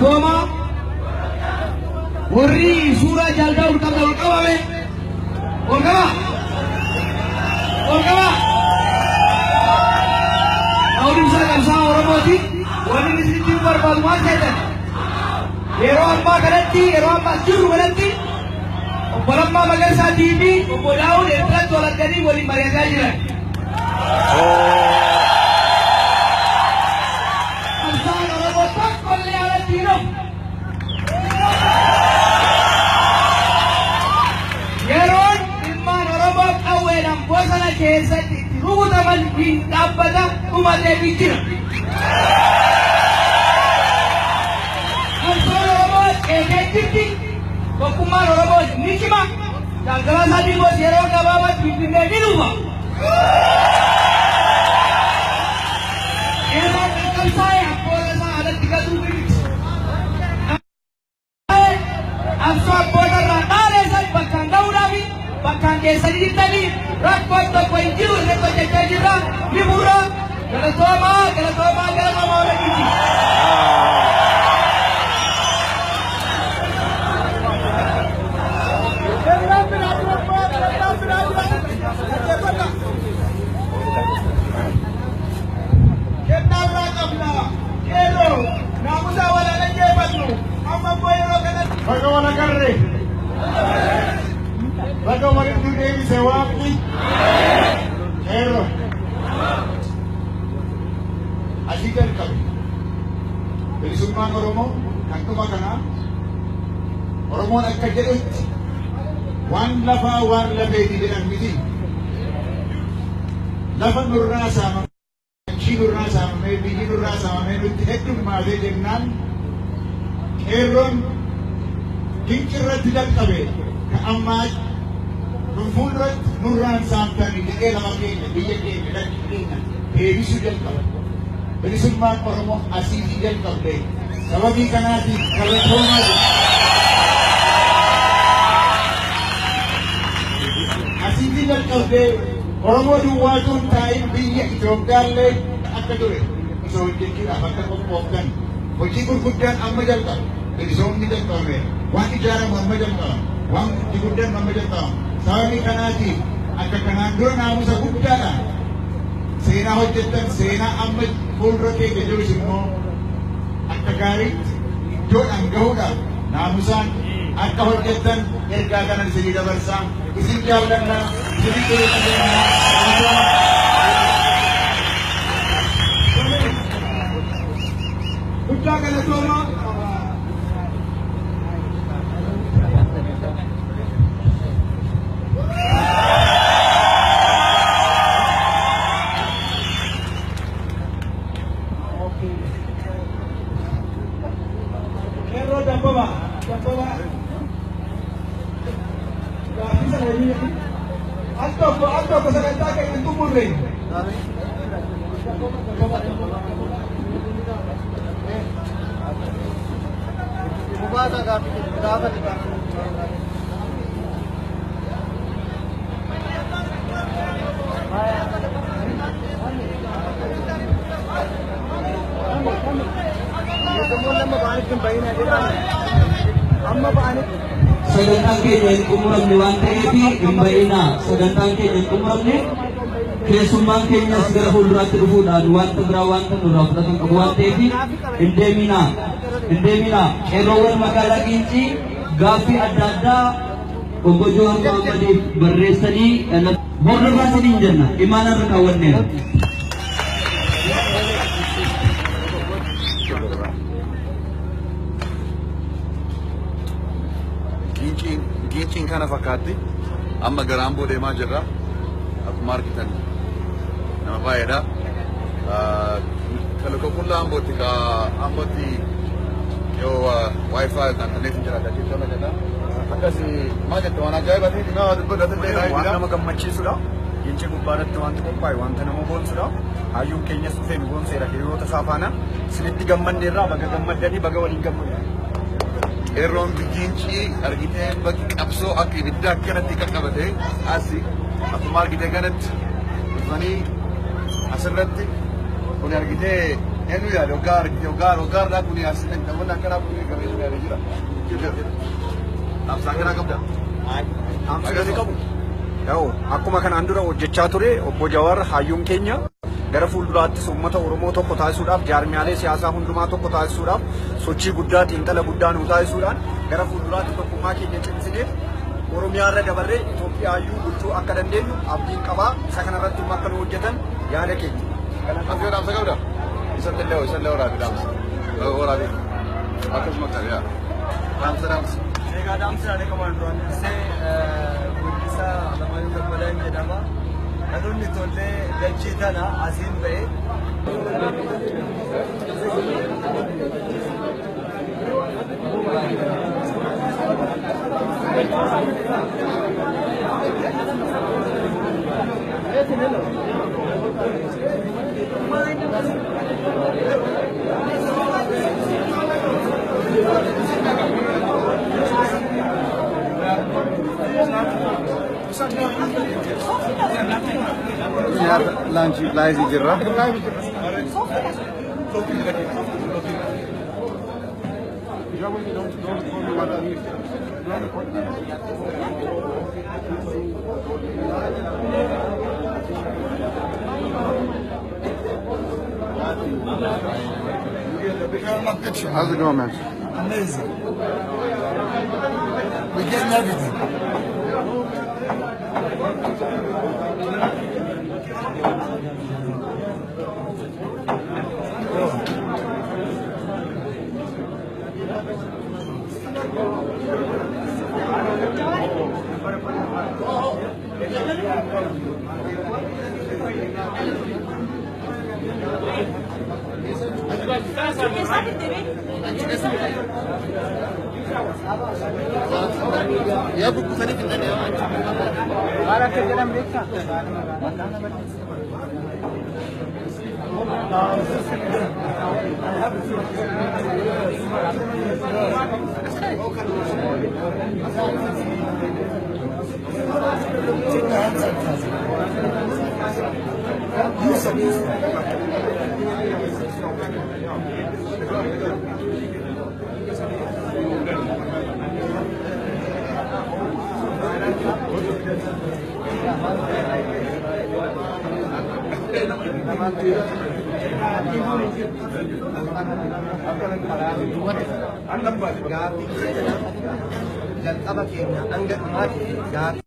Toma Ori surah jalda urkaba urkaba me urkaba urkaba Audi bisa kamsa orang mati wani nisiti berbalmat kita Ero amma juru galati Balamma magar sadibi bodawu etrat walat jadi wali mariaga jira keessatti rukutaman hin dhaabbata dhumatee jira. Qabsoon Oromoo eegee jirti. Tokkummaan Oromoo ni cima. Jalqabaa sadii goos yeroo gabaabaatti Finfinnee ni dhufa. Eeraan qabsaa'ee abboota isaa alatti gatuu biriti. Absoo abboota irraa dhaaleessan bakkaan ga'uudhaafi bakkaan keessanii jirtanii Rakot tokko hin jiru inni hojjechaa jirra ni burra galatoomaa waliin jira. Bagaimana itu Dewi Sewapni? Hero. Asikan kami. Dari Sulman Oromo, kanto makana. Oromo nak kerja wan lafa di dalam miti. Lafa nurna sama, chi nurna sama, biji nurna sama, nuti itu made dengan Hero. Kincirra tidak kabe. Keamat Memfurat nurran sampai di daerah makanya dia dan kita ini sudah kau. Dari semua orang asing dan kau deh. Kalau di kanadi kalau cuma asing dan kau deh. Orang dua tu time dia jogal le akan tu. So kita apa tak kompokan. Wajib berkudan amma jalta. Dari zombie dan kau deh. Wani jarang amma jalta. Wang dikudan amma jalta. Sabi kanati agkakanandro na mo sa gudana sena hojjetan sena amma fulro ke gejosin mo agkagarit jon ang gahuda namusan agka hojjetan ergaganan sila barsang isin jawlan na sili tuloy na Ucapan semua Atau peserta yang tumbuh ring. Sedangkan kini kumuram ni wante iti imbaina sedangkan kini kumuram ni kesumang kenya segera hulrat ruhudan wante berawante nurab datang ke wante iti indemina erowan makala kinci gafi adada pembojohan Muhammadi berresani border bahasa ninjana imana rekawan ni Gincin kana fakkaatti amma gara Amboo deemaa jirra akkuma argitan nama baay'eedha kalaqoqulla Ambootti ka Ambootti yoo wifi kan internet jiraata jechuudha jedha akkasi maal jette waan ajaa'ibaati nama dubbatatillee waan nama gammachiisudha gincii gubbaarratti wanti qophaa'e wanta nama boonsudha hayyuun keenyas dhufee nu boonseera hiriyoota isaa faana isinitti gammanneerraa baga gammaddanii baga waliin gammaddan Erroon gincii argitee bakki qabsoo akka ibiddaa akkanatti qaqqabate asi akkuma argite kanatti dhufanii asirratti Kun argitee eenyu yaade hoggaarraa kun asiin namoonni akkanaa kun qabeenya yaade jira. Dhaamsaa kanaa qabda. Dhaamsa qabu. Yoo akkuma kanaan dura hojjechaa ture obbo Jawaar hayyuun keenya gara fuulduraattis uummata Oromoo tokko taasisuudhaaf jaarmiyaalee siyaasaa hundumaa tokko taasisuudhaaf sochii guddaa xiinxala guddaa nu taasisuudhaan gara fuulduraatti tokkummaa keenya cimsinee Oromiyaa irra dabarree Itoophiyaa iyyuu bulchuu akka dandeenyu abdiin qabaa isa kanarratti akka nu hojjetan yaada keenya. Dhaamsa qabda. Isallee waraabe dhaamsa. Waraabe. Akkasuma ta'e yaa. Dhaamsa. Egaa dhaamsa ani qaban duraan dursee guddisaa Alamaayyuu Gammadaan jedhama. Dhaloonni tollee dachee tana asiin ba'ee. Lunch live jirra. How's it going, man? Amazing. We're getting everything. Ya buku tadi kita dia. Para ke dalam mereka. Jalqaba keenya hanga dhumaatti